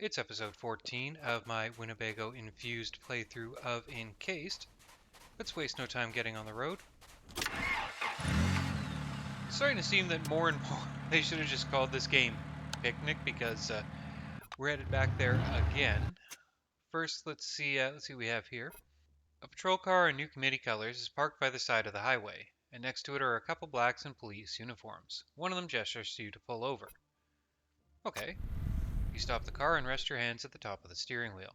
It's episode 14 of my Winnebago-infused playthrough of Encased. Let's waste no time getting on the road. It's starting to seem that more and more they should have just called this game Picnic because we're headed back there again. First, let's see what we have here. A patrol car in new committee colors is parked by the side of the highway, and next to it are a couple blacks in police uniforms. One of them gestures to you to pull over. Okay. You stop the car and rest your hands at the top of the steering wheel.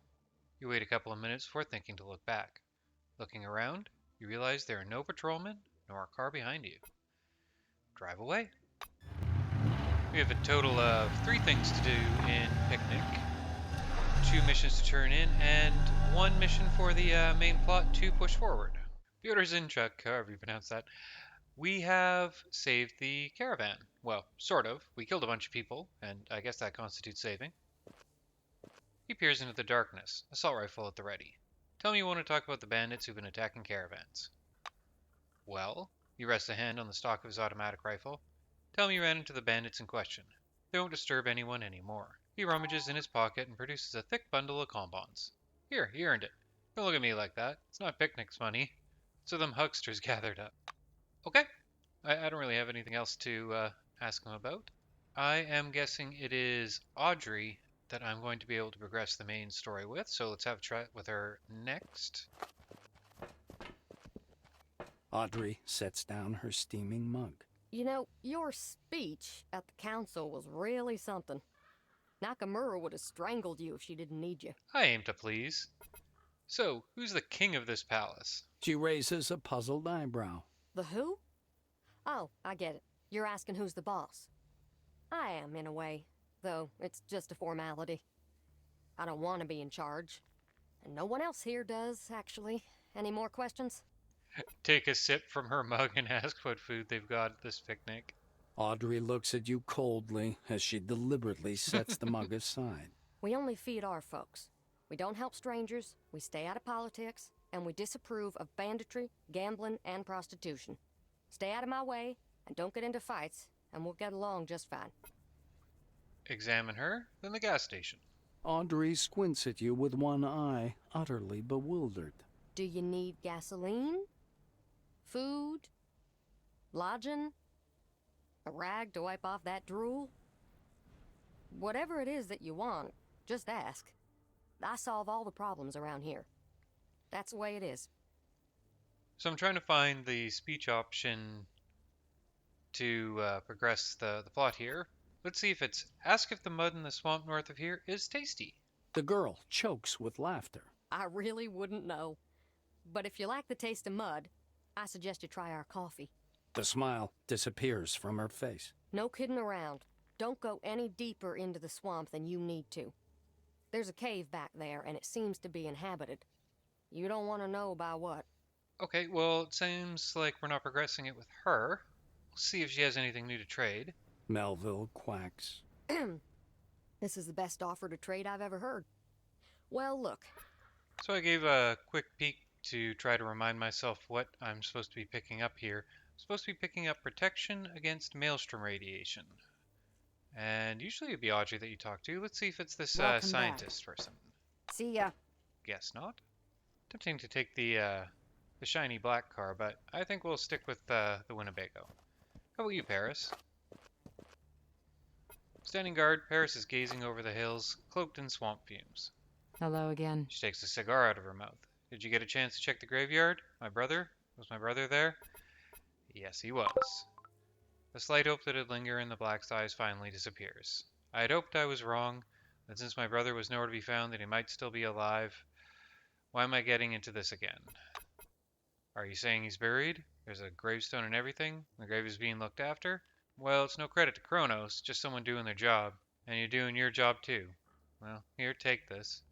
You wait a couple of minutes before thinking to look back. Looking around, you realize there are no patrolmen nor a car behind you. Drive away. We have a total of 3 things to do in Picnic. 2 missions to turn in and 1 mission for the main plot to push forward. Fyodor Zinchuk, however you pronounce that. We have saved the caravan. Well, sort of. We killed a bunch of people, and I guess that constitutes saving. He peers into the darkness, assault rifle at the ready. Tell me you want to talk about the bandits who've been attacking caravans. Well, he rests a hand on the stock of his automatic rifle. Tell me you ran into the bandits in question. They won't disturb anyone anymore. He rummages in his pocket and produces a thick bundle of bonbons. Here, you earned it. Don't look at me like that. It's not Picnic's money. So them hucksters gathered up. Okay. I don't really have anything else to ask him about. I am guessing it is Audrey that I'm going to be able to progress the main story with, so let's have a chat with her next. Audrey sets down her steaming mug. You know, your speech at the council was really something. Nakamura would have strangled you if she didn't need you. I aim to please. So, who's the king of this palace? She raises a puzzled eyebrow. The who? Oh, I get it. You're asking who's the boss. I am, in a way, though it's just a formality. I don't want to be in charge. And no one else here does, actually. Any more questions? Take a sip from her mug and ask what food they've got at this picnic. Audrey looks at you coldly as she deliberately sets the mug aside. We only feed our folks. We don't help strangers, we stay out of politics, and we disapprove of banditry, gambling, and prostitution. Stay out of my way, and don't get into fights, and we'll get along just fine. Examine her, then the gas station. Audrey squints at you with one eye, utterly bewildered. Do you need gasoline? Food? Lodging? A rag to wipe off that drool? Whatever it is that you want, just ask. I solve all the problems around here. That's the way it is. So I'm trying to find the speech option to progress the plot here. Let's see if it's ask if the mud in the swamp north of here is tasty. The girl chokes with laughter. I really wouldn't know. But if you like the taste of mud, I suggest you try our coffee. The smile disappears from her face. No kidding around. Don't go any deeper into the swamp than you need to. There's a cave back there, and it seems to be inhabited. You don't want to know by what. Okay, well, it seems like we're not progressing it with her. We'll see if she has anything new to trade. Melville quacks. This is the best offer to trade I've ever heard. Well, look. So I gave a quick peek to try to remind myself what I'm supposed to be picking up here. I'm supposed to be picking up protection against maelstrom radiation. And usually it'd be Audrey that you talk to. Let's see if it's this scientist person. See ya. Guess not. Tempting to take the shiny black car, but I think we'll stick with the Winnebago. How about you, Paris? Standing guard, Paris is gazing over the hills, cloaked in swamp fumes. Hello again. She takes a cigar out of her mouth. Did you get a chance to check the graveyard? My brother? Was my brother there? Yes, he was. The slight hope that had lingered in the black's eyes finally disappears. I had hoped I was wrong, that since my brother was nowhere to be found, that he might still be alive. Why am I getting into this again? Are you saying he's buried? There's a gravestone and everything? The grave is being looked after? Well, it's no credit to Kronos, just someone doing their job. And you're doing your job too. Well, here, take this.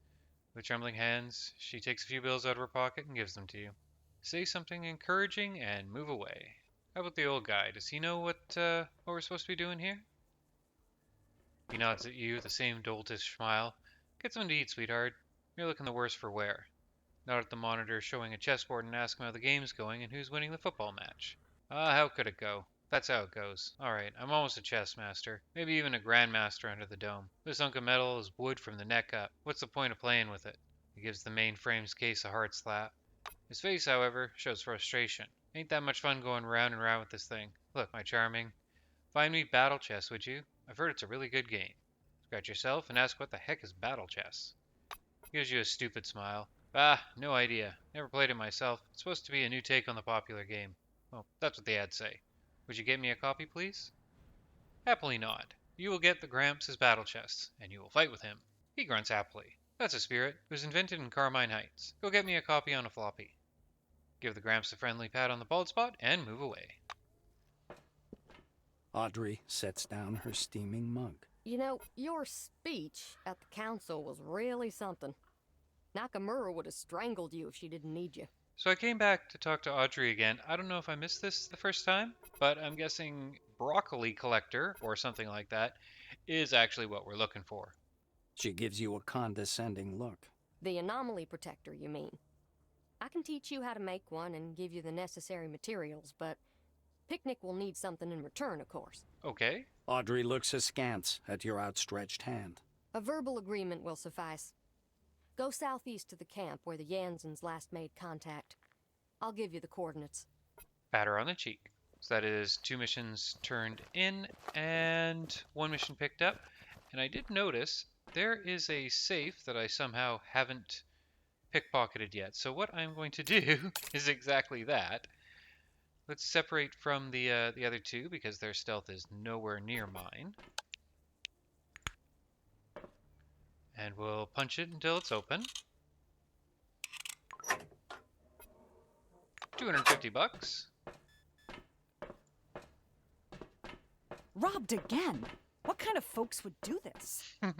With trembling hands, she takes a few bills out of her pocket and gives them to you. Say something encouraging and move away. How about the old guy? Does he know what we're supposed to be doing here? He nods at you, the same doltish smile. Get something to eat, sweetheart. You're looking the worse for wear. Nod at the monitor showing a chessboard and ask him how the game's going and who's winning the football match. How could it go? That's how it goes. Alright, I'm almost a chess master. Maybe even a grandmaster under the dome. This hunk of metal is wood from the neck up. What's the point of playing with it? He gives the mainframe's case a hard slap. His face, however, shows frustration. Ain't that much fun going round and round with this thing. Look, my charming. Find me battle chess, would you? I've heard it's a really good game. Scratch yourself and ask what the heck is battle chess. He gives you a stupid smile. Ah, no idea. Never played it myself. It's supposed to be a new take on the popular game. Well, that's what the ads say. Would you get me a copy, please? Happily not. You will get the Gramps' battle chest, and you will fight with him. He grunts happily. That's a spirit. It was invented in Carmine Heights. Go get me a copy on a floppy. Give the Gramps a friendly pat on the bald spot, and move away. Audrey sets down her steaming mug. You know, your speech at the council was really something. Nakamura would have strangled you if she didn't need you. So I came back to talk to Audrey again. I don't know if I missed this the first time, but I'm guessing broccoli collector, or something like that, is actually what we're looking for. She gives you a condescending look. The anomaly protector, you mean? I can teach you how to make one and give you the necessary materials, but Picnic will need something in return, of course. Okay. Audrey looks askance at your outstretched hand. A verbal agreement will suffice. Go southeast to the camp where the Jansens last made contact. I'll give you the coordinates. Pat her on the cheek. So that is 2 missions turned in and 1 mission picked up. And I did notice there is a safe that I somehow haven't pickpocketed yet. So what I'm going to do is exactly that. Let's separate from the other 2 because their stealth is nowhere near mine. And we'll punch it until it's open. $250. Robbed again? What kind of folks would do this? Let's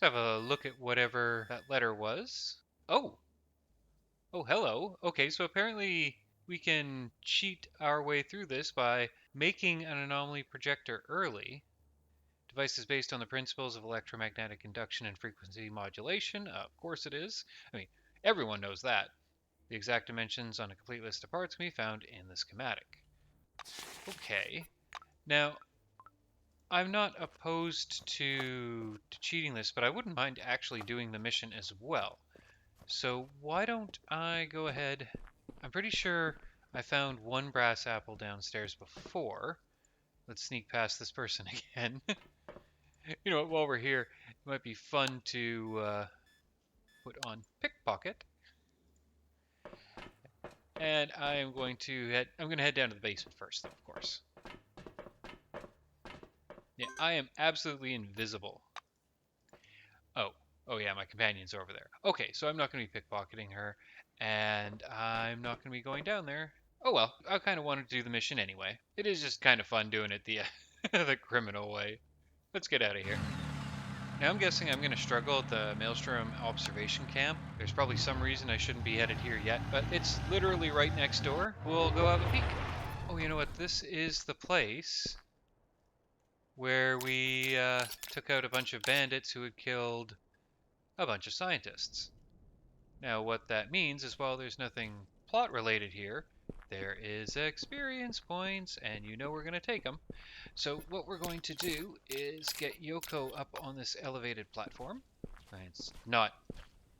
have a look at whatever that letter was. Oh! Oh, hello. Okay, so apparently we can cheat our way through this by making an anomaly projector early. Device is based on the principles of electromagnetic induction and frequency modulation. Of course it is. I mean, everyone knows that. The exact dimensions on a complete list of parts can be found in the schematic. Okay. Now, I'm not opposed to cheating this, but I wouldn't mind actually doing the mission as well. So why don't I go ahead... I'm pretty sure I found 1 brass apple downstairs before. Let's sneak past this person again. You know what, while we're here, it might be fun to put on pickpocket. And I'm going to head down to the basement first, though, of course. Yeah, I am absolutely invisible. Oh yeah, my companion's over there. Okay, so I'm not going to be pickpocketing her, and I'm not going to be going down there. Oh well, I kind of wanted to do the mission anyway. It is just kind of fun doing it the the criminal way. Let's get out of here. Now I'm guessing I'm going to struggle at the Maelstrom observation camp. There's probably some reason I shouldn't be headed here yet, but it's literally right next door. We'll go have a peek. Oh, you know what? This is the place where we took out a bunch of bandits who had killed a bunch of scientists. Now what that means is while there's nothing plot related here, there is experience points, and you know we're going to take them. So what we're going to do is get Yoko up on this elevated platform. It's not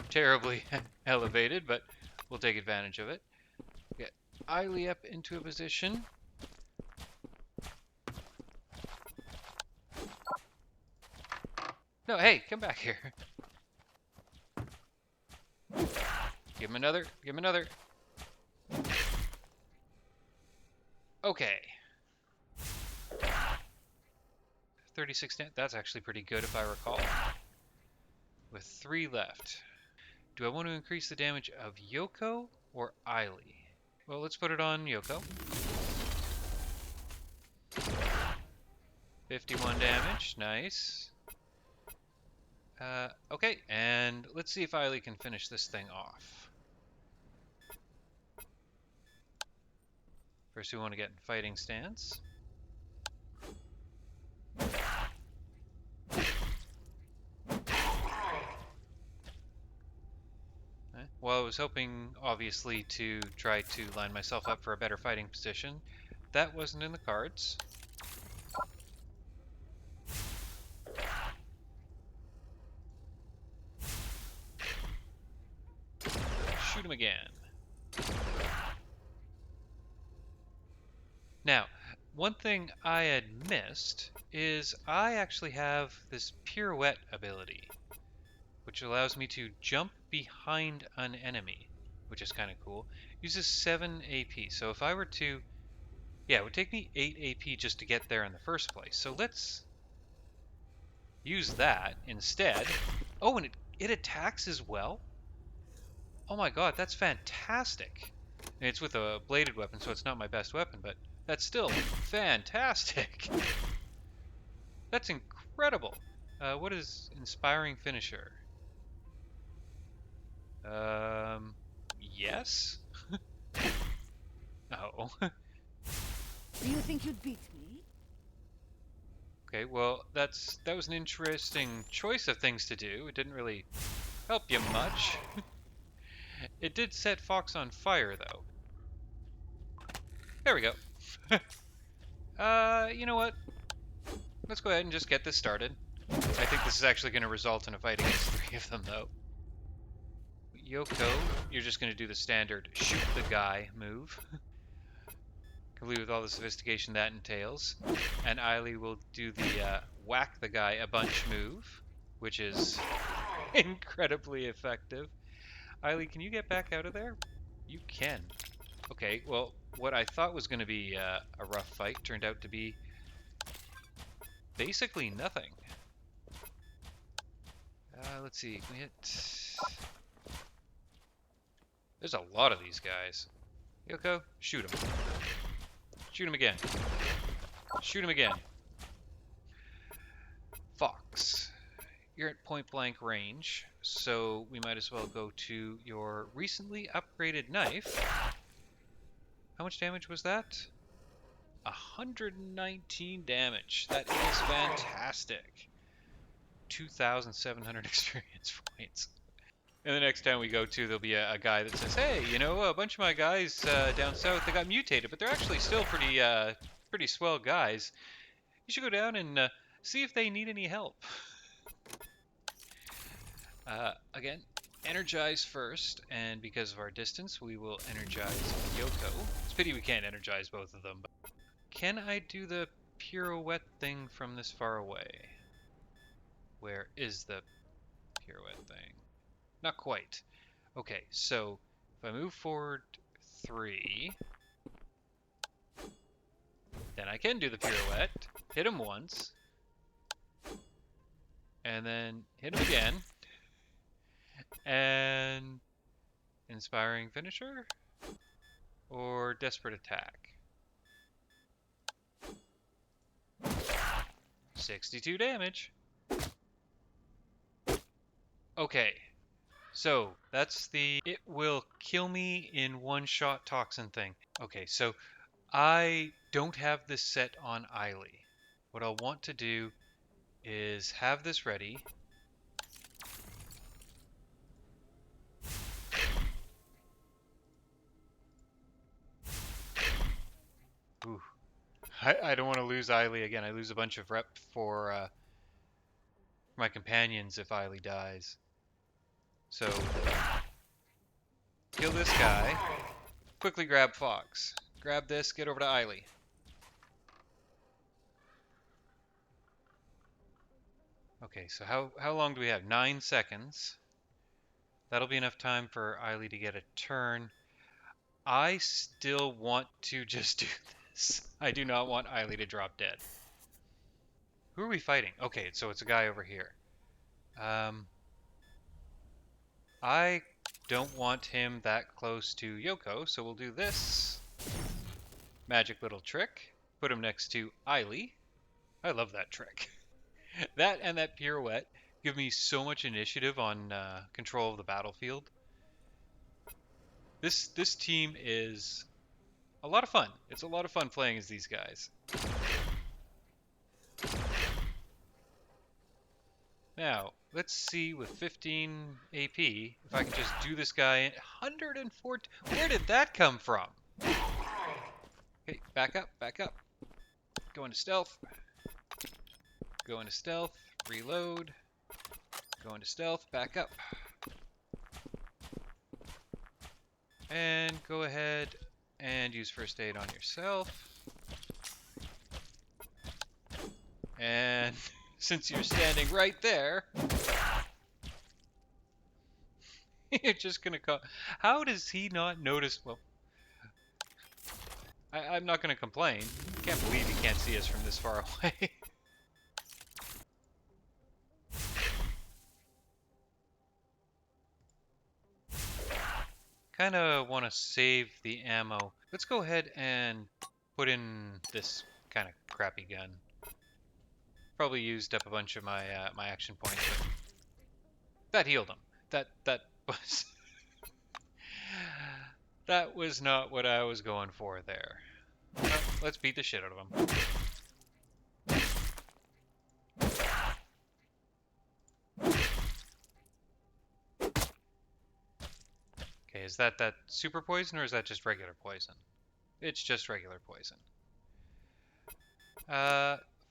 terribly elevated, but we'll take advantage of it. Get Eiley up into a position. No, hey, come back here. Give him another, give him another. Okay. 36, that's actually pretty good if I recall. With 3 left. Do I want to increase the damage of Yoko or Eiley? Well, let's put it on Yoko. 51 damage, nice. Okay, and let's see if Eiley can finish this thing off. First we want to get in fighting stance. Well, I was hoping, obviously, to try to line myself up for a better fighting position. that wasn't in the cards. Shoot him again. Now, one thing I had missed is I actually have this pirouette ability, which allows me to jump behind an enemy, which is kind of cool. Uses 7 AP, so if I were to... Yeah, it would take me 8 AP just to get there in the first place. So let's use that instead. Oh, and it attacks as well? Oh my god, that's fantastic. And it's with a bladed weapon, so it's not my best weapon, but that's still fantastic. That's incredible. What is Inspiring Finisher? Yes? Oh. Do you think you'd beat me? Okay, well, that was an interesting choice of things to do. It didn't really help you much. It did set Fox on fire, though. There we go. You know what? Let's go ahead and just get this started. I think this is actually going to result in a fight against 3 of them, though. Yoko, you're just going to do the standard shoot the guy move. Complete with all the sophistication that entails. And Eiley will do the whack the guy a bunch move, which is incredibly effective. Eiley, can you get back out of there? You can. Okay, well, what I thought was going to be a rough fight turned out to be basically nothing. Let's see. Can we hit... There's a lot of these guys. Yoko, shoot him. Shoot him again. Shoot him again. Fox, you're at point blank range, so we might as well go to your recently upgraded knife. How much damage was that? 119 damage. That is fantastic. 2,700 experience points. And the next time we go to, there'll be a guy that says, hey, you know, a bunch of my guys down south, they got mutated, but they're actually still pretty swell guys. You should go down and see if they need any help. Again, energize first, and because of our distance, we will energize Yoko. It's a pity we can't energize both of them. But can I do the pirouette thing from this far away? Where is the pirouette thing? Not quite. Okay, so if I move forward 3, then I can do the pirouette, hit him once, and then hit him again, and Inspiring Finisher, or Desperate Attack. 62 damage. Okay. So, that's the it will kill me in one shot toxin thing. Okay, so I don't have this set on Eiley. What I'll want to do is have this ready. Ooh. I don't want to lose Eiley again. I lose a bunch of rep for my companions if Eiley dies. So, kill this guy. Quickly grab Fox. Grab this, get over to Eiley. Okay, so how long do we have? 9 seconds. That'll be enough time for Eiley to get a turn. I still want to just do this. I do not want Eiley to drop dead. Who are we fighting? Okay, so it's a guy over here. I don't want him that close to Yoko, so we'll do this magic little trick. Put him next to Eiley. I love that trick. That and that pirouette give me so much initiative on control of the battlefield. This team is a lot of fun. It's a lot of fun playing as these guys. Now, let's see with 15 AP if I can just do this guy 114. Where did that come from? Okay, back up, back up. Go into stealth. Go into stealth. Reload. Go into stealth. Back up. And go ahead and use first aid on yourself. And since you're standing right there, you're just gonna call. How does he not notice? Well, I'm not gonna complain. I can't believe he can't see us from this far away. Kind of want to save the ammo. Let's go ahead and put in this kind of crappy gun. Probably used up a bunch of my my action points, but that healed him. That was that was not what I was going for there. Well, let's beat the shit out of him. Okay, is that super poison or is that just regular poison? It's just regular poison.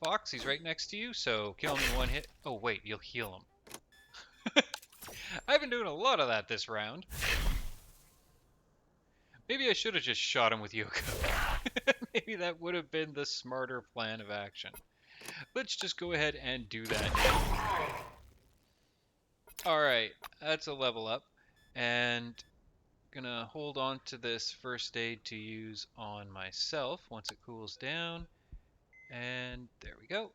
Fox, he's right next to you, so kill him in one hit. Oh wait, you'll heal him. I've been doing a lot of that this round. Maybe I should have just shot him with Yoko. Maybe that would have been the smarter plan of action. Let's just go ahead and do that. Alright, that's a level up. And gonna hold on to this first aid to use on myself once it cools down. And there we go.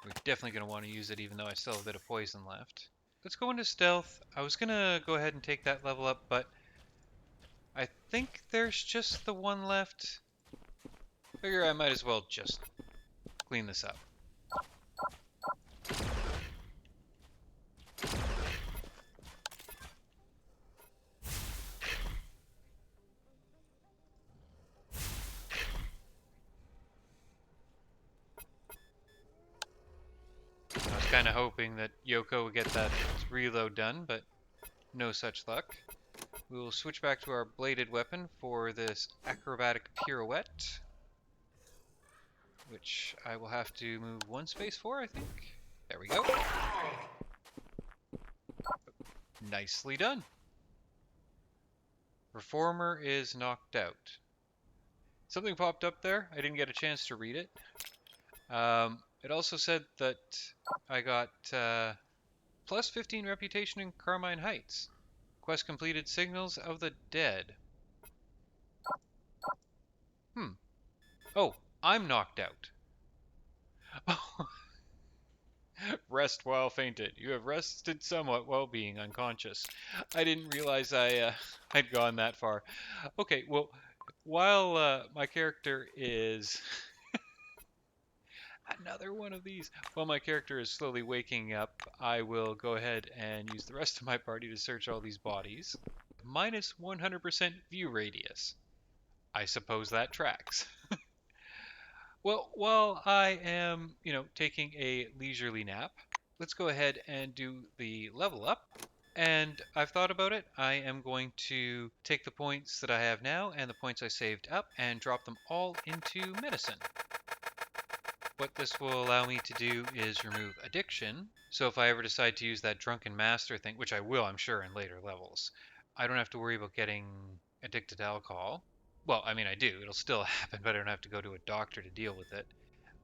We're definitely gonna want to use it even though I still have a bit of poison left. Let's go into stealth. I was gonna go ahead and take that level up, but I think there's just the one left. Figure I might as well just clean this up. I was kind of hoping that Yoko would get that reload done, but no such luck. We will switch back to our bladed weapon for this acrobatic pirouette, which I will have to move one space for, I think. There we go. Nicely done. Reformer is knocked out. Something popped up there. I didn't get a chance to read it. It also said that I got plus 15 reputation in Carmine Heights. Quest completed, Signals of the Dead. Oh, I'm knocked out. Rest while fainted. You have rested somewhat while being unconscious. I didn't realize I'd gone that far. Okay, well, while my character is... Another one of these. While my character is slowly waking up, I will go ahead and use the rest of my party to search all these bodies. Minus 100% view radius. I suppose that tracks. Well, while I am, taking a leisurely nap, let's go ahead and do the level up. And I've thought about it. I am going to take the points that I have now and the points I saved up and drop them all into medicine. What this will allow me to do is remove addiction. So if I ever decide to use that drunken master thing, which I will, I'm sure, in later levels, I don't have to worry about getting addicted to alcohol. Well, I mean, I do. It'll still happen, but I don't have to go to a doctor to deal with it.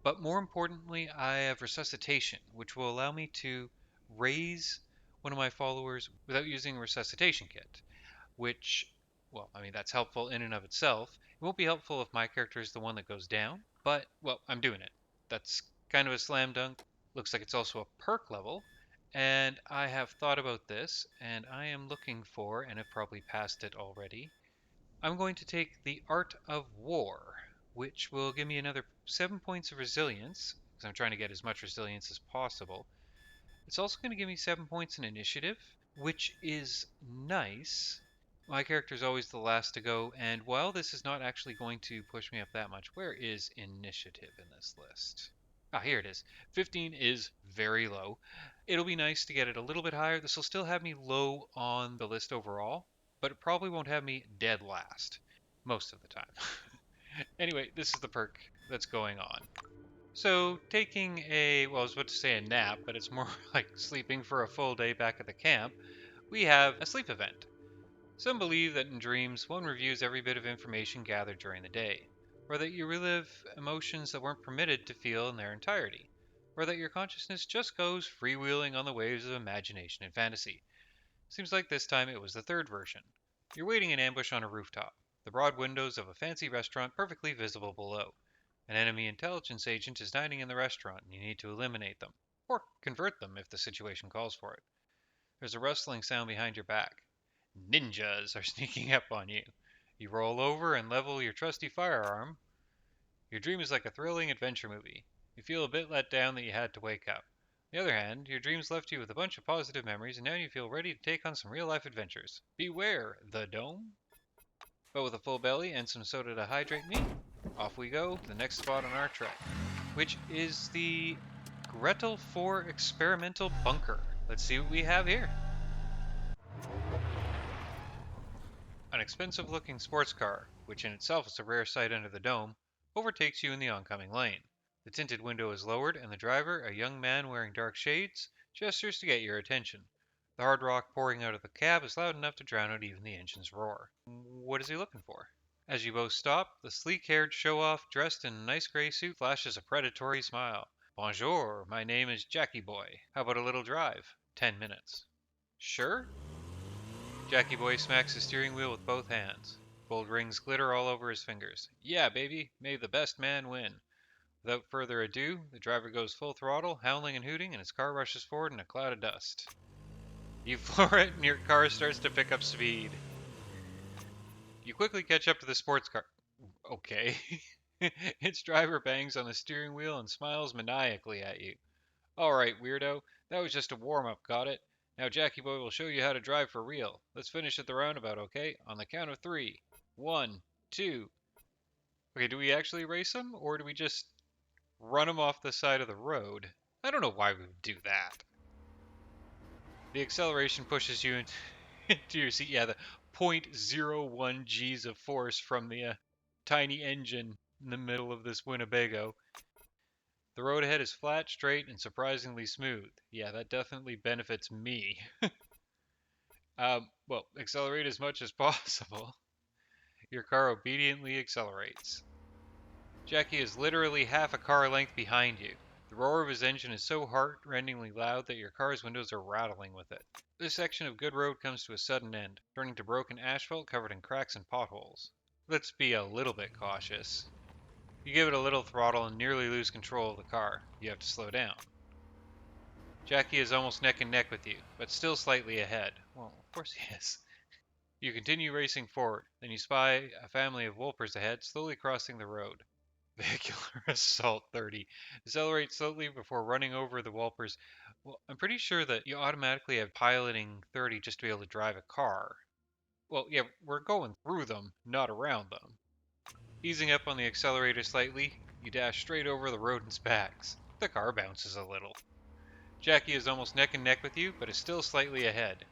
But more importantly, I have resuscitation, which will allow me to raise one of my followers without using a resuscitation kit, which, well, I mean, that's helpful in and of itself. It won't be helpful if my character is the one that goes down, but, well, I'm doing it. That's kind of a slam dunk. Looks like it's also a perk level, and I have thought about this, and I am looking for, and have probably passed it already, I'm going to take the Art of War, which will give me another 7 points of resilience, because I'm trying to get as much resilience as possible. It's also going to give me 7 points in initiative, which is nice. My character is always the last to go, and while this is not actually going to push me up that much, where is initiative in this list? Ah, here it is. 15 is very low. It'll be nice to get it a little bit higher. This will still have me low on the list overall, but it probably won't have me dead last most of the time. Anyway, this is the perk that's going on. So, taking well, I was about to say a nap, but it's more like sleeping for a full day back at the camp, we have a sleep event. Some believe that in dreams, one reviews every bit of information gathered during the day, or that you relive emotions that weren't permitted to feel in their entirety, or that your consciousness just goes freewheeling on the waves of imagination and fantasy. Seems like this time it was the third version. You're waiting in ambush on a rooftop, the broad windows of a fancy restaurant perfectly visible below. An enemy intelligence agent is dining in the restaurant, and you need to eliminate them, or convert them if the situation calls for it. There's a rustling sound behind your back. Ninjas are sneaking up on you. You roll over and level your trusty firearm. Your dream is like a thrilling adventure movie. You feel a bit let down that you had to wake up. On the other hand, your dreams left you with a bunch of positive memories, and now you feel ready to take on some real life adventures. Beware the dome. But with a full belly and some soda to hydrate me, off we go to the next spot on our trek, which is the Gretel 4 experimental bunker. Let's see what we have here. An expensive looking sports car, which in itself is a rare sight under the dome, overtakes you in the oncoming lane. The tinted window is lowered, and the driver, a young man wearing dark shades, gestures to get your attention. The hard rock pouring out of the cab is loud enough to drown out even the engine's roar. What is he looking for? As you both stop, the sleek-haired show-off dressed in a nice gray suit flashes a predatory smile. Bonjour, my name is Jackie Boy. How about a little drive? 10 minutes. Sure? Jackie Boy smacks the steering wheel with both hands. Gold rings glitter all over his fingers. Yeah, baby, may the best man win. Without further ado, the driver goes full throttle, howling and hooting, and his car rushes forward in a cloud of dust. You floor it, and your car starts to pick up speed. You quickly catch up to the sports car. Okay. Its driver bangs on the steering wheel and smiles maniacally at you. Alright, weirdo. That was just a warm-up, got it? Now Jackie Boy will show you how to drive for real. Let's finish at the roundabout, okay? On the count of 3. 1, 2. Okay, do we actually race him, or do we just run him off the side of the road? I don't know why we would do that. The acceleration pushes you into your seat. Yeah, the 0.01 G's of force from the tiny engine in the middle of this Winnebago. The road ahead is flat, straight, and surprisingly smooth. Yeah, that definitely benefits me. Well, accelerate as much as possible. Your car obediently accelerates. Jackie is literally half a car length behind you. The roar of his engine is so heart-rendingly loud that your car's windows are rattling with it. This section of good road comes to a sudden end, turning to broken asphalt covered in cracks and potholes. Let's be a little bit cautious. You give it a little throttle and nearly lose control of the car. You have to slow down. Jackie is almost neck and neck with you, but still slightly ahead. Well, of course he is. You continue racing forward, then you spy a family of wolpers ahead, slowly crossing the road. Vehicular Assault 30. Accelerate slowly before running over the wolpers. Well, I'm pretty sure that you automatically have piloting 30 just to be able to drive a car. Well, yeah, we're going through them, not around them. Easing up on the accelerator slightly, you dash straight over the rodents' backs. The car bounces a little. Jackie is almost neck and neck with you, but is still slightly ahead.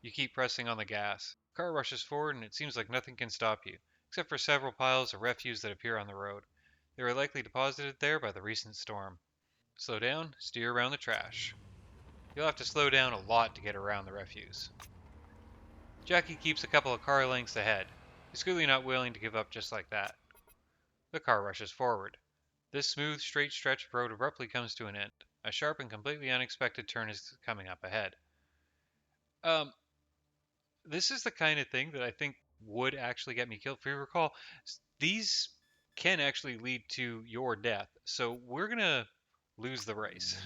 You keep pressing on the gas. The car rushes forward, and it seems like nothing can stop you, except for several piles of refuse that appear on the road. They were likely deposited there by the recent storm. Slow down, steer around the trash. You'll have to slow down a lot to get around the refuse. Jackie keeps a couple of car lengths ahead. He's clearly not willing to give up just like that. The car rushes forward. This smooth, straight stretch of road abruptly comes to an end. A sharp and completely unexpected turn is coming up ahead. This is the kind of thing that I think would actually get me killed. If you recall, these can actually lead to your death. So we're gonna lose the race.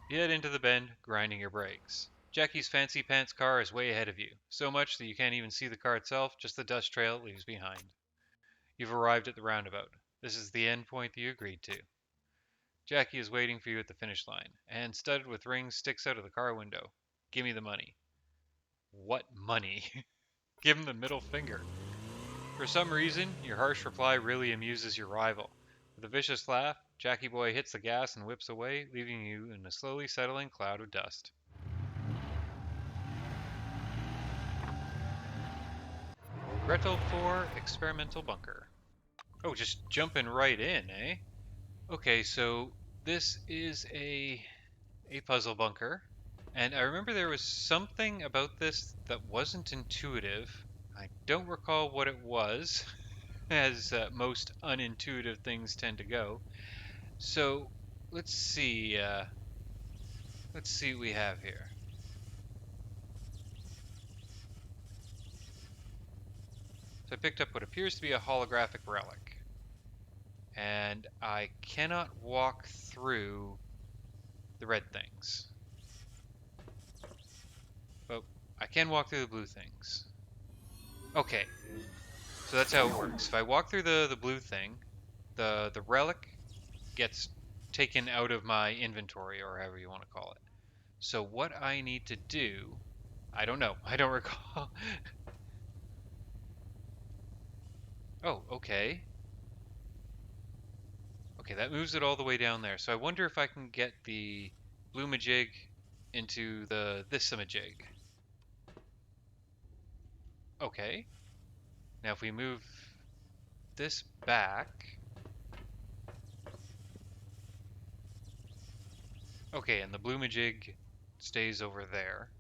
You head into the bend, grinding your brakes. Jackie's fancy pants car is way ahead of you, so much that you can't even see the car itself, just the dust trail it leaves behind. You've arrived at the roundabout. This is the end point that you agreed to. Jackie is waiting for you at the finish line, and studded with rings sticks out of the car window. Give me the money. What money? Give him the middle finger. For some reason, your harsh reply really amuses your rival. With a vicious laugh, Jackie Boy hits the gas and whips away, leaving you in a slowly settling cloud of dust. Gretel 4 Experimental Bunker. Oh, just jumping right in, eh? Okay, so this is a puzzle bunker. And I remember there was something about this that wasn't intuitive. I don't recall what it was, as most unintuitive things tend to go. So let's see. Let's see what we have here. So I picked up what appears to be a holographic relic, and I cannot walk through the red things, but I can walk through the blue things. Okay, so that's how it works. If I walk through the blue thing, the relic gets taken out of my inventory, or however you want to call it. So what I need to do, I don't know. I don't recall. Oh, okay. Okay, that moves it all the way down there. So I wonder if I can get the bloomajig into the thisumajig. Okay. Now if we move this back. Okay, and the bloomajig stays over there.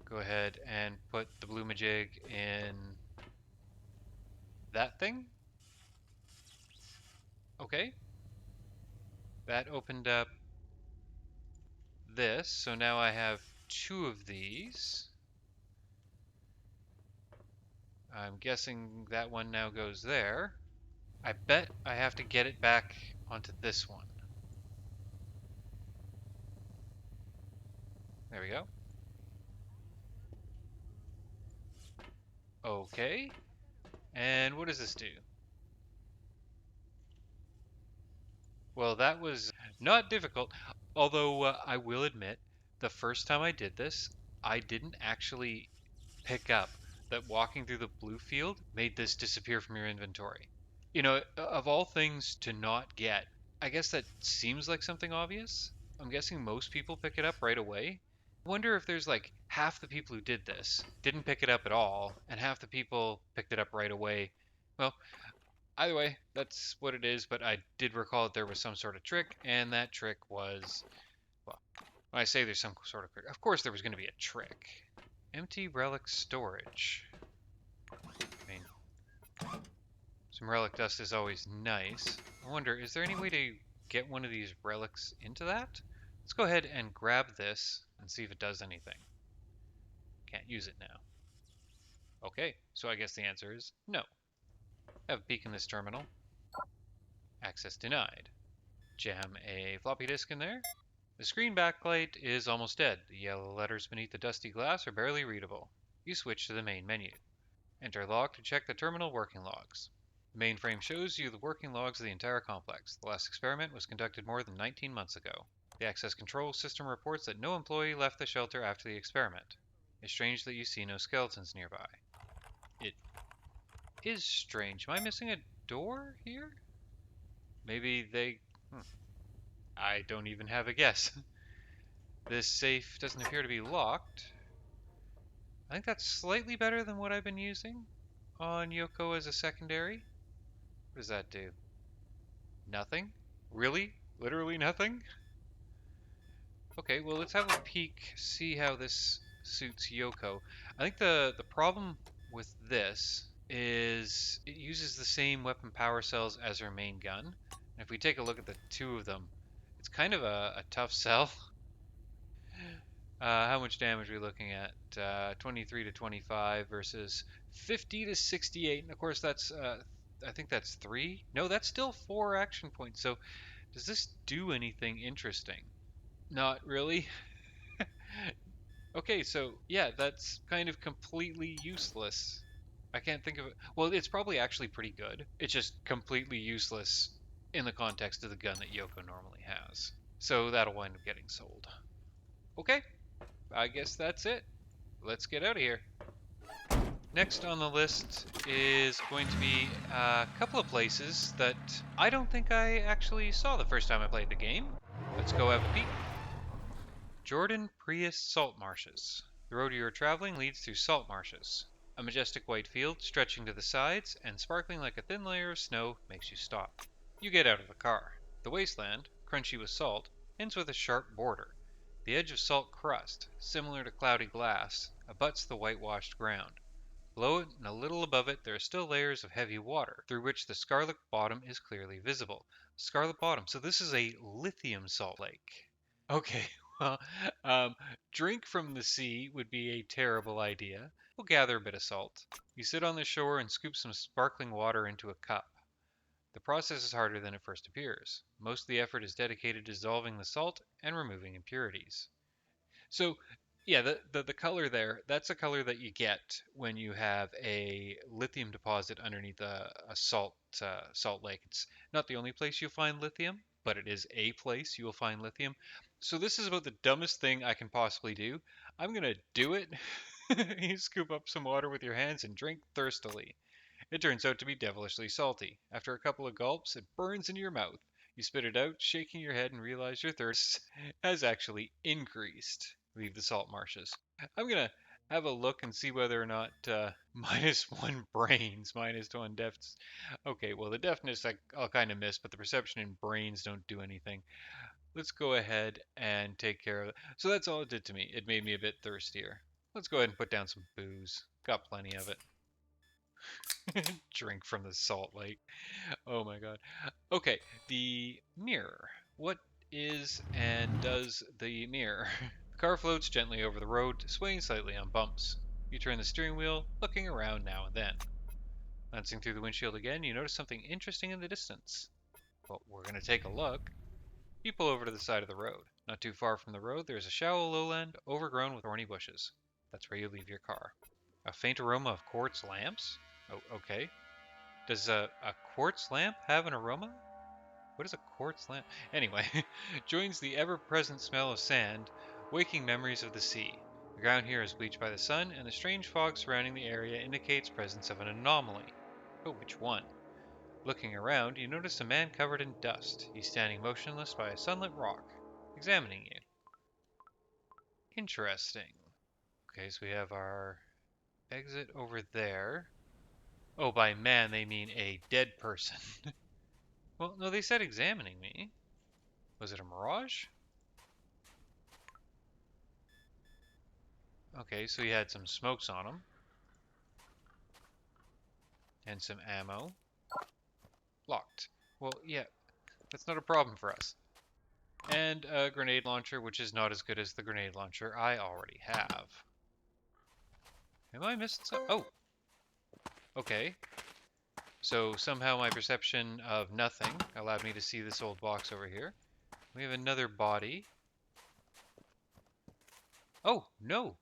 Go ahead and put the bloomajig in that thing. Okay. That opened up this, so now I have two of these. I'm guessing that one now goes there. I bet I have to get it back onto this one. There we go. Okay. And what does this do? Well, that was not difficult, although I will admit, the first time I did this, I didn't actually pick up that walking through the blue field made this disappear from your inventory. You know, of all things to not get, I guess that seems like something obvious. I'm guessing most people pick it up right away. I wonder if there's like half the people who did this didn't pick it up at all, and half the people picked it up right away. Well, either way, that's what it is, but I did recall that there was some sort of trick, and that trick was, well, when I say there's some sort of trick, of course there was going to be a trick. Empty relic storage. I mean, some relic dust is always nice. I wonder, is there any way to get one of these relics into that? Let's go ahead and grab this and see if it does anything. Can't use it now. Okay, so I guess the answer is no. Have a peek in this terminal. Access denied. Jam a floppy disk in there. The screen backlight is almost dead. The yellow letters beneath the dusty glass are barely readable. You switch to the main menu. Enter log to check the terminal working logs. The mainframe shows you the working logs of the entire complex. The last experiment was conducted more than 19 months ago. The access control system reports that no employee left the shelter after the experiment. It's strange that you see no skeletons nearby. It is strange. Am I missing a door here? Maybe they... I don't even have a guess. This safe doesn't appear to be locked. I think that's slightly better than what I've been using on Yoko as a secondary. What does that do? Nothing? Really? Literally nothing? Okay, well let's have a peek, see how this suits Yoko. I think the problem with this is it uses the same weapon power cells as her main gun. And if we take a look at the two of them, it's kind of a tough sell. How much damage are we looking at? 23 to 25 versus 50 to 68. And of course, that's, I think that's 3. No, that's still 4 action points. So, does this do anything interesting? Not really. Okay, so yeah, that's kind of completely useless. I can't think of it. Well, it's probably actually pretty good. It's just completely useless in the context of the gun that Yoko normally has. So that'll wind up getting sold. Okay, I guess that's it. Let's get out of here. Next on the list is going to be a couple of places that I don't think I actually saw the first time I played the game. Let's go have a peek. Jordan Prius Salt Marshes. The road you are traveling leads through salt marshes. A majestic white field stretching to the sides and sparkling like a thin layer of snow makes you stop. You get out of the car. The wasteland, crunchy with salt, ends with a sharp border. The edge of salt crust, similar to cloudy glass, abuts the whitewashed ground. Below it and a little above it there are still layers of heavy water, through which the scarlet bottom is clearly visible. Scarlet bottom. So this is a lithium salt lake. Okay, well, um, drink from the sea would be a terrible idea. We'll gather a bit of salt. You sit on the shore and scoop some sparkling water into a cup. The process is harder than it first appears. Most of the effort is dedicated to dissolving the salt and removing impurities. So, yeah, the color there, that's a color that you get when you have a lithium deposit underneath a salt lake. It's not the only place you'll find lithium, but it is a place you will find lithium. So this is about the dumbest thing I can possibly do. I'm gonna do it. You scoop up some water with your hands and drink thirstily. It turns out to be devilishly salty. After a couple of gulps, it burns into your mouth. You spit it out, shaking your head, and realize your thirst has actually increased. Leave the salt marshes. I'm gonna have a look and see whether or not -1 brains, -1 deafness. Okay, well the deafness I'll kind of miss, but the perception and brains don't do anything. Let's go ahead and take care of it. So that's all it did to me. It made me a bit thirstier. Let's go ahead and put down some booze. Got plenty of it. Drink from the salt lake. Oh my god. Okay, the mirror. What is and does the mirror? The car floats gently over the road, swaying slightly on bumps. You turn the steering wheel, looking around now and then. Glancing through the windshield again, you notice something interesting in the distance. Well, we're going to take a look. You pull over to the side of the road. Not too far from the road, there is a shallow lowland overgrown with thorny bushes. That's where you leave your car. A faint aroma of quartz lamps? Oh, okay. Does a quartz lamp have an aroma? What is a quartz lamp? Anyway, joins the ever present smell of sand, waking memories of the sea. The ground here is bleached by the sun, and the strange fog surrounding the area indicates presence of an anomaly. But which one? Looking around, you notice a man covered in dust. He's standing motionless by a sunlit rock, examining you. Interesting. Okay, so we have our exit over there. Oh, by man, they mean a dead person. Well, no, they said examining me. Was it a mirage? Okay, so he had some smokes on him. And some ammo. Locked. Well, yeah, that's not a problem for us. And a grenade launcher, which is not as good as the grenade launcher I already have. Am I missing something? Oh! Okay. So somehow my perception of nothing allowed me to see this old box over here. We have another body. Oh, no!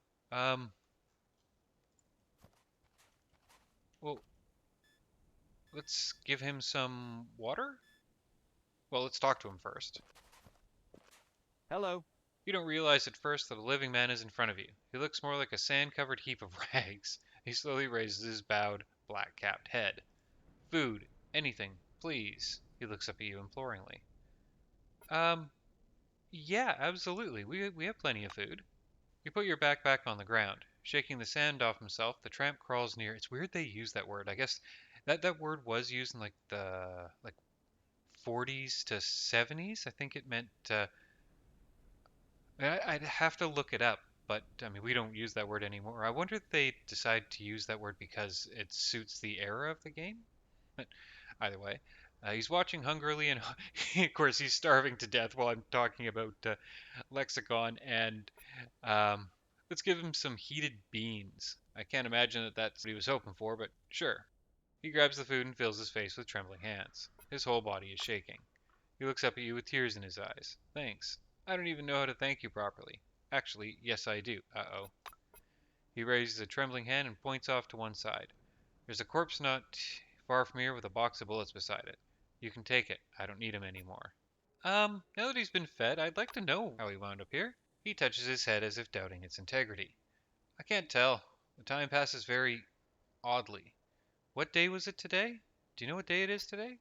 Well, let's give him some water? Well, let's talk to him first. Hello. You don't realize at first that a living man is in front of you. He looks more like a sand-covered heap of rags. He slowly raises his bowed, black-capped head. Food. Anything. Please. He looks up at you imploringly. Um, yeah, absolutely. We have plenty of food. You put your backpack on the ground. Shaking the sand off himself, the tramp crawls near. It's weird they use that word. I guess that word was used in like the 40s to 70s. I think it meant I'd have to look it up, but I mean, we don't use that word anymore. I wonder if they decide to use that word because it suits the era of the game. But either way, he's watching hungrily, and of course, he's starving to death while I'm talking about lexicon. And um, let's give him some heated beans. I can't imagine that that's what he was hoping for, but sure. He grabs the food and fills his face with trembling hands. His whole body is shaking. He looks up at you with tears in his eyes. Thanks. I don't even know how to thank you properly. Actually, yes I do. Uh-oh. He raises a trembling hand and points off to one side. There's a corpse not far from here with a box of bullets beside it. You can take it. I don't need him anymore. Now that he's been fed, I'd like to know how he wound up here. He touches his head as if doubting its integrity. I can't tell. The time passes very oddly. What day was it today? Do you know what day it is today?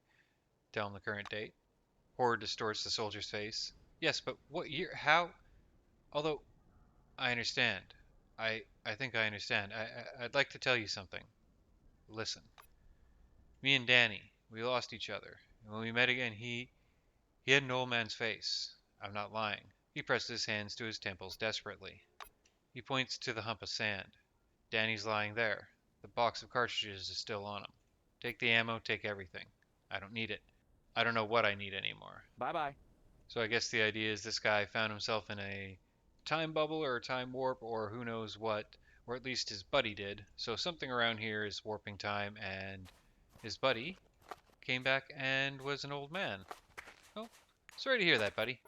Tell him the current date. Horror distorts the soldier's face. Yes, but what year? How? Although, I understand. I I think I understand. I'd like to tell you something. Listen. Me and Danny, we lost each other. And when we met again, he had an old man's face. I'm not lying. He pressed his hands to his temples desperately. He points to the hump of sand. Danny's lying there. The box of cartridges is still on him. Take the ammo, take everything. I don't need it. I don't know what I need anymore. Bye-bye. So I guess the idea is this guy found himself in a time bubble or a time warp or who knows what, or at least his buddy did. So something around here is warping time, and his buddy came back and was an old man. Oh, sorry to hear that, buddy.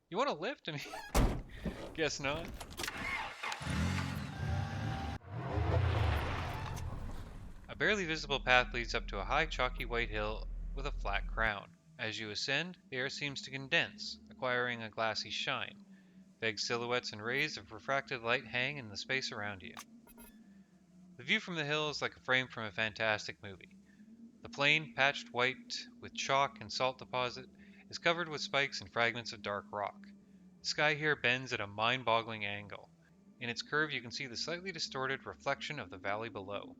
You want to lift? I mean, guess not. A barely visible path leads up to a high, chalky white hill with a flat crown. As you ascend, the air seems to condense, acquiring a glassy shine. Vague silhouettes and rays of refracted light hang in the space around you. The view from the hill is like a frame from a fantastic movie. The plain, patched white with chalk and salt deposit, is covered with spikes and fragments of dark rock. The sky here bends at a mind-boggling angle. In its curve, you can see the slightly distorted reflection of the valley below.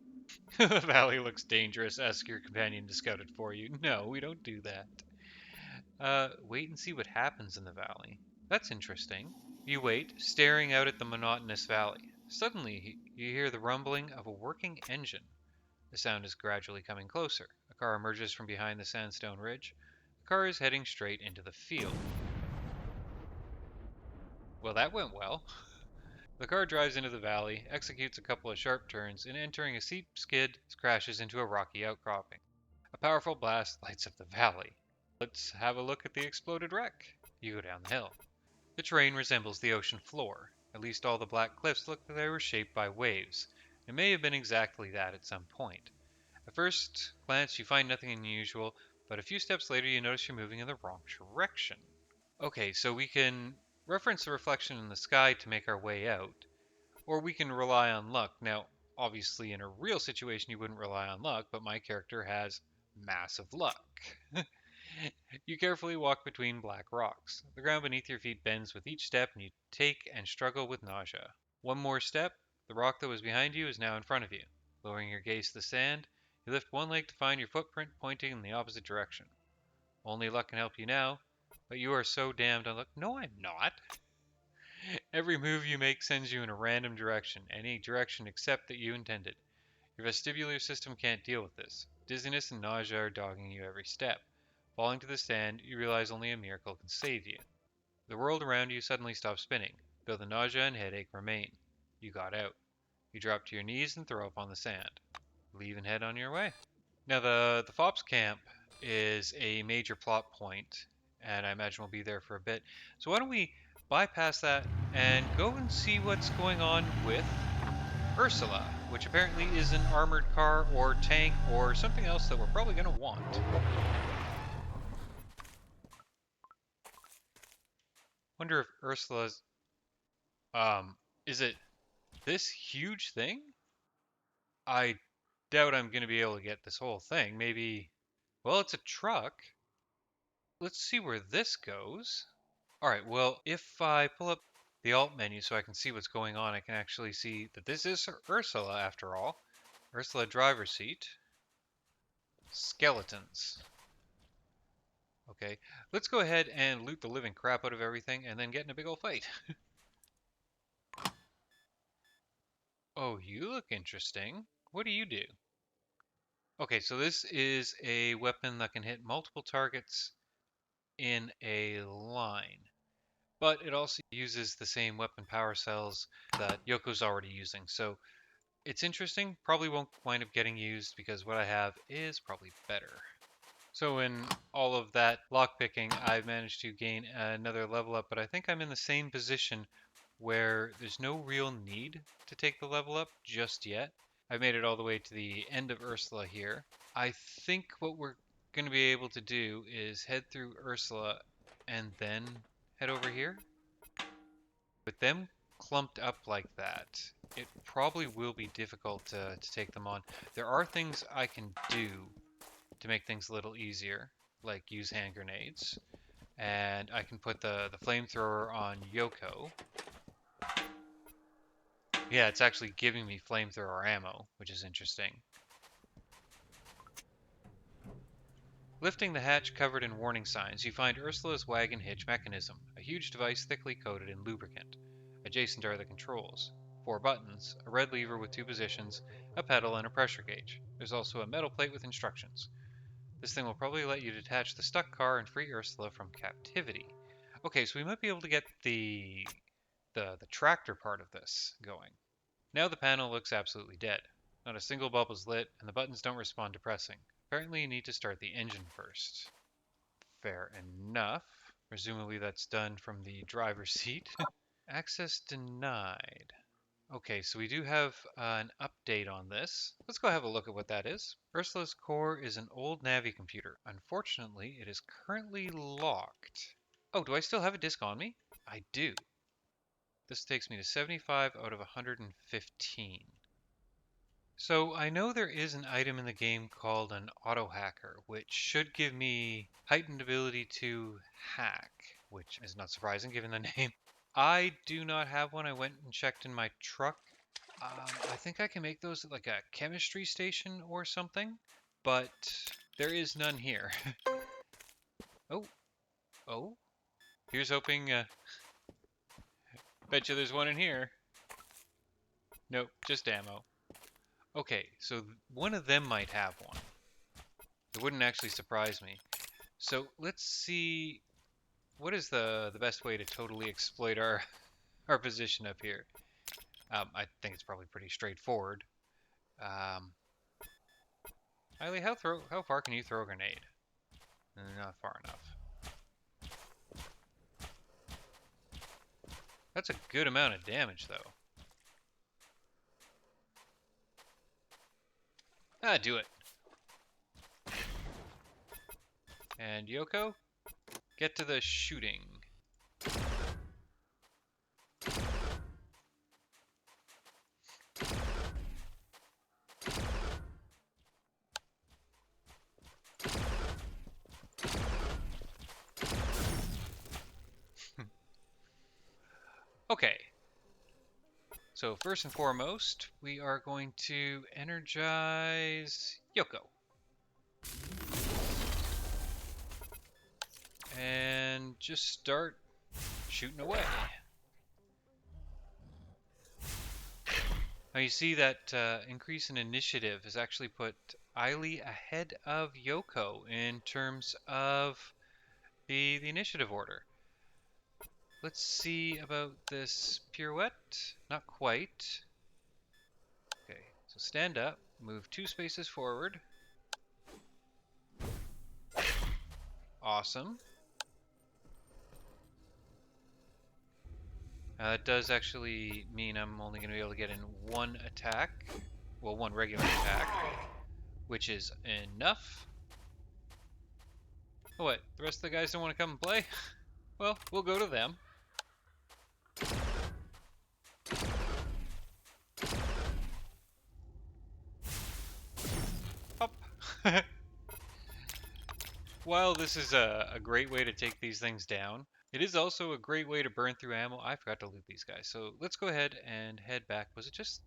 The valley looks dangerous. Ask your companion to scout it for you. No, we don't do that. Wait and see what happens in the valley. That's interesting. You wait, staring out at the monotonous valley. Suddenly, you hear the rumbling of a working engine. The sound is gradually coming closer. A car emerges from behind the sandstone ridge. The car is heading straight into the field. Well, that went well. The car drives into the valley, executes a couple of sharp turns, and entering a steep skid, crashes into a rocky outcropping. A powerful blast lights up the valley. Let's have a look at the exploded wreck. You go down the hill. The terrain resembles the ocean floor. At least all the black cliffs look like they were shaped by waves. It may have been exactly that at some point. At first glance, you find nothing unusual, but a few steps later, you notice you're moving in the wrong direction. Okay, so we can reference the reflection in the sky to make our way out, or we can rely on luck. Now, obviously, in a real situation, you wouldn't rely on luck, but my character has massive luck. You carefully walk between black rocks. The ground beneath your feet bends with each step, and you take and struggle with nausea. One more step, the rock that was behind you is now in front of you. Lowering your gaze to the sand, you lift one leg to find your footprint pointing in the opposite direction. Only luck can help you now, but you are so damned unlucky. No, I'm not. Every move you make sends you in a random direction, any direction except that you intended. Your vestibular system can't deal with this. Dizziness and nausea are dogging you every step. Falling to the sand, you realize only a miracle can save you. The world around you suddenly stops spinning, though the nausea and headache remain. You got out. You drop to your knees and throw up on the sand. Leave and head on your way. Now, the Fops camp is a major plot point, and I imagine we'll be there for a bit. So why don't we bypass that and go and see what's going on with Ursula, which apparently is an armored car or tank or something else that we're probably going to want. Wonder if Ursula's is it this huge thing? I doubt I'm going to be able to get this whole thing. Maybe, well, it's a truck. Let's see where this goes. All right, well, if I pull up the alt menu so I can see what's going on, I can actually see that this is Ursula after all. Ursula driver's seat. Skeletons. Okay, let's go ahead and loot the living crap out of everything and then get in a big old fight. Oh, you look interesting. What do you do? Okay, so this is a weapon that can hit multiple targets in a line, but it also uses the same weapon power cells that Yoko's already using. So it's interesting, probably won't wind up getting used because what I have is probably better. So in all of that lockpicking, I've managed to gain another level up, but I think I'm in the same position where there's no real need to take the level up just yet. I've made it all the way to the end of Ursula here. I think what we're going to be able to do is head through Ursula and then head over here. With them clumped up like that, it probably will be difficult to take them on. There are things I can do to make things a little easier, like use hand grenades. And I can put the flamethrower on Yoko. Yeah, it's actually giving me flamethrower ammo, which is interesting. Lifting the hatch covered in warning signs, you find Ursula's wagon hitch mechanism, a huge device thickly coated in lubricant. Adjacent are the controls. 4 buttons, a red lever with 2 positions, a pedal, and a pressure gauge. There's also a metal plate with instructions. This thing will probably let you detach the stuck car and free Ursula from captivity. Okay, so we might be able to get the tractor part of this going. Now the panel looks absolutely dead. Not a single bulb is lit, and the buttons don't respond to pressing. Apparently you need to start the engine first. Fair enough. Presumably that's done from the driver's seat. Access denied. Okay, so we do have an update on this. Let's go have a look at what that is. Ursula's core is an old Navi computer. Unfortunately, it is currently locked. Oh, do I still have a disk on me? I do. This takes me to 75 out of 115. So I know there is an item in the game called an auto hacker, which should give me heightened ability to hack, which is not surprising given the name. I do not have one. I went and checked in my truck. I think I can make those at like a chemistry station or something, but there is none here. Oh, oh. Here's hoping. Bet you there's one in here. Nope, just ammo. Okay, so one of them might have one. It wouldn't actually surprise me. So let's see. What is the best way to totally exploit our our position up here? I think it's probably pretty straightforward. Riley, how far can you throw a grenade? Not far enough. That's a good amount of damage, though. Ah, do it. And Yoko, get to the shooting. Okay. So first and foremost, we are going to energize Yoko. And just start shooting away. Now you see that increase in initiative has actually put Eiley ahead of Yoko in terms of the initiative order. Let's see about this pirouette. Not quite. Okay, so stand up, move 2 spaces forward. Awesome. That does actually mean I'm only going to be able to get in one attack. Well, one regular attack, which is enough. Oh, what? The rest of the guys don't want to come and play? Well, we'll go to them. Up. While this is a great way to take these things down, it is also a great way to burn through ammo. I forgot to loot these guys. So let's go ahead and head back. Was it just...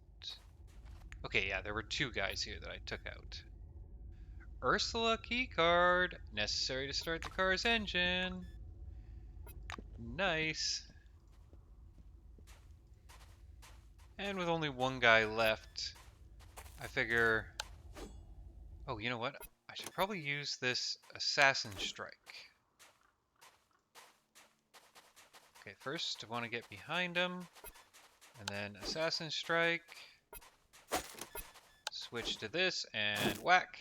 Okay, yeah, there were 2 guys here that I took out. Ursula keycard. Necessary to start the car's engine. Nice. And with only 1 guy left, I figure... Oh, you know what? I should probably use this Assassin Strike. Okay, first I want to get behind him, and then Assassin Strike. Switch to this, and whack.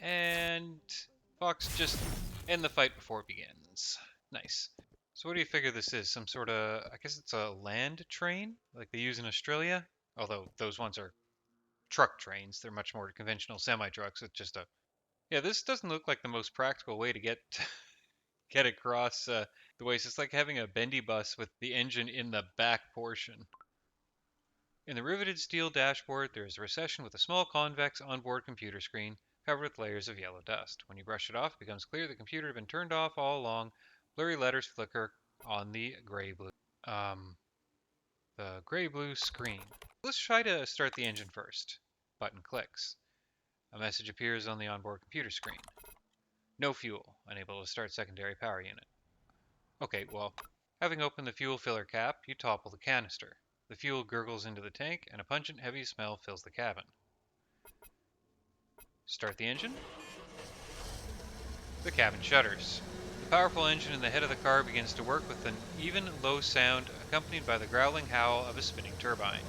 And Fox just end the fight before it begins. Nice. So what do you figure this is? Some sort of, I guess it's a land train, like they use in Australia? Although those ones are truck trains. They're much more conventional semi-trucks. It's just a... Yeah, this doesn't look like the most practical way to get get across the waste. It's like having a bendy bus with the engine in the back portion. In the riveted steel dashboard, there is a recession with a small convex onboard computer screen covered with layers of yellow dust. When you brush it off, it becomes clear the computer had been turned off all along. Blurry letters flicker on the gray blue. the gray-blue screen. Let's try to start the engine first. Button clicks. A message appears on the onboard computer screen. No fuel. Unable to start secondary power unit. Okay, well, having opened the fuel filler cap, you topple the canister. The fuel gurgles into the tank, and a pungent, heavy smell fills the cabin. Start the engine. The cabin shudders. The powerful engine in the head of the car begins to work with an even, low sound accompanied by the growling howl of a spinning turbine.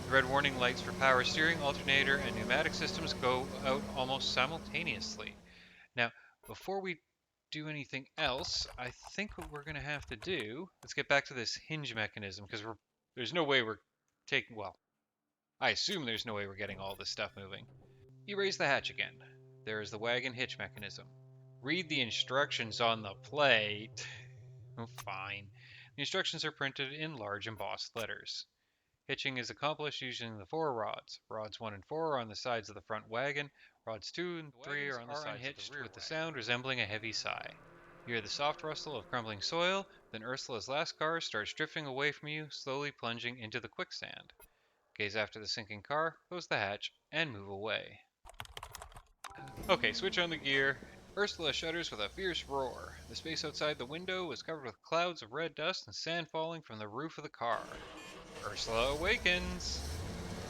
The red warning lights for power steering, alternator, and pneumatic systems go out almost simultaneously. Now, before we do anything else, I think what we're going to have to do, let's get back to this hinge mechanism, because there's no way we're taking, well, I assume there's no way we're getting all this stuff moving. You raise the hatch again. There is the wagon hitch mechanism. Read the instructions on the plate. Oh, fine. The instructions are printed in large embossed letters. Hitching is accomplished using the 4 rods. Rods 1 and 4 are on the sides of the front wagon. Rods 2 and 3 are on the sides of the rear with the sound resembling a heavy sigh. You hear the soft rustle of crumbling soil, then Ursula's last car starts drifting away from you, slowly plunging into the quicksand. Gaze after the sinking car, close the hatch, and move away. Okay, switch on the gear. Ursula shudders with a fierce roar. The space outside the window was covered with clouds of red dust and sand falling from the roof of the car. Ursula awakens!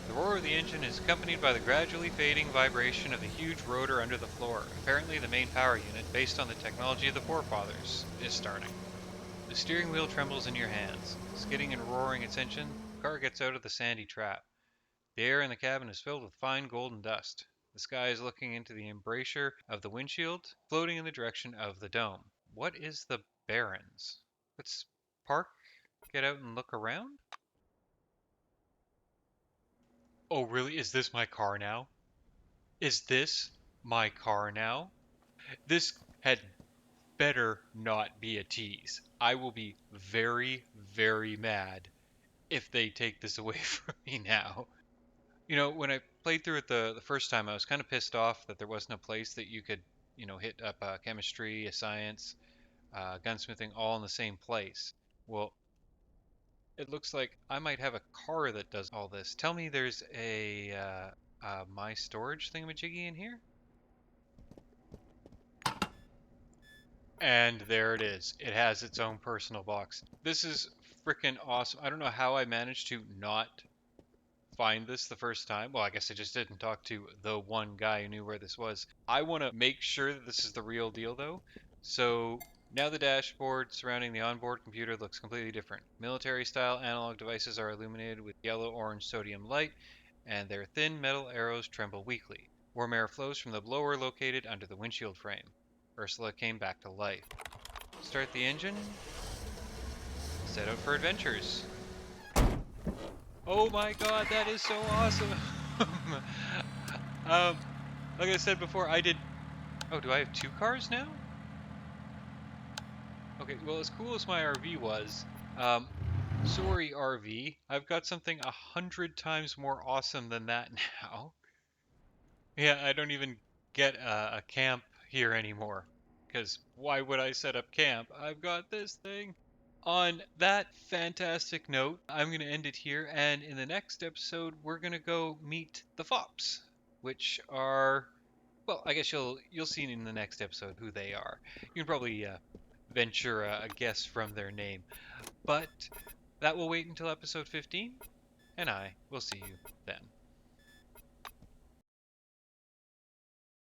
The roar of the engine is accompanied by the gradually fading vibration of the huge rotor under the floor. Apparently the main power unit, based on the technology of the forefathers, is starting. The steering wheel trembles in your hands. Skidding and roaring its engine, the car gets out of the sandy trap. The air in the cabin is filled with fine golden dust. The sky is looking into the embrasure of the windshield, floating in the direction of the dome. What is the Barrens? Let's park, get out and look around? Oh, really? Is this my car now? Is this my car now? This had better not be a tease. I will be very, very mad if they take this away from me now. You know, when I played through it the first time, I was kind of pissed off that there wasn't a place that you could, hit up chemistry, a science, gunsmithing all in the same place. Well, it looks like I might have a car that does all this. Tell me there's a my storage thingamajiggy in here? And there it is. It has its own personal box. This is freaking awesome. I don't know how I managed to not find this the first time. Well, I guess I just didn't talk to the one guy who knew where this was. I want to make sure that this is the real deal, though. So now the dashboard surrounding the onboard computer looks completely different. Military-style analog devices are illuminated with yellow-orange sodium light, and their thin metal arrows tremble weakly. Warm air flows from the blower located under the windshield frame. Ursula came back to life. Start the engine. Set out for adventures. Oh my god, that is so awesome! Like I said before, I did... Oh, do I have 2 cars now? Okay, well, as cool as my RV was, sorry RV, I've got something 100 times more awesome than that now. Yeah, I don't even get a camp here anymore. Because why would I set up camp? I've got this thing. On that fantastic note, I'm going to end it here, and in the next episode, we're going to go meet the Fops, which are, well, I guess you'll see in the next episode who they are. You can probably venture a guess from their name, but that will wait until episode 15, and I will see you then.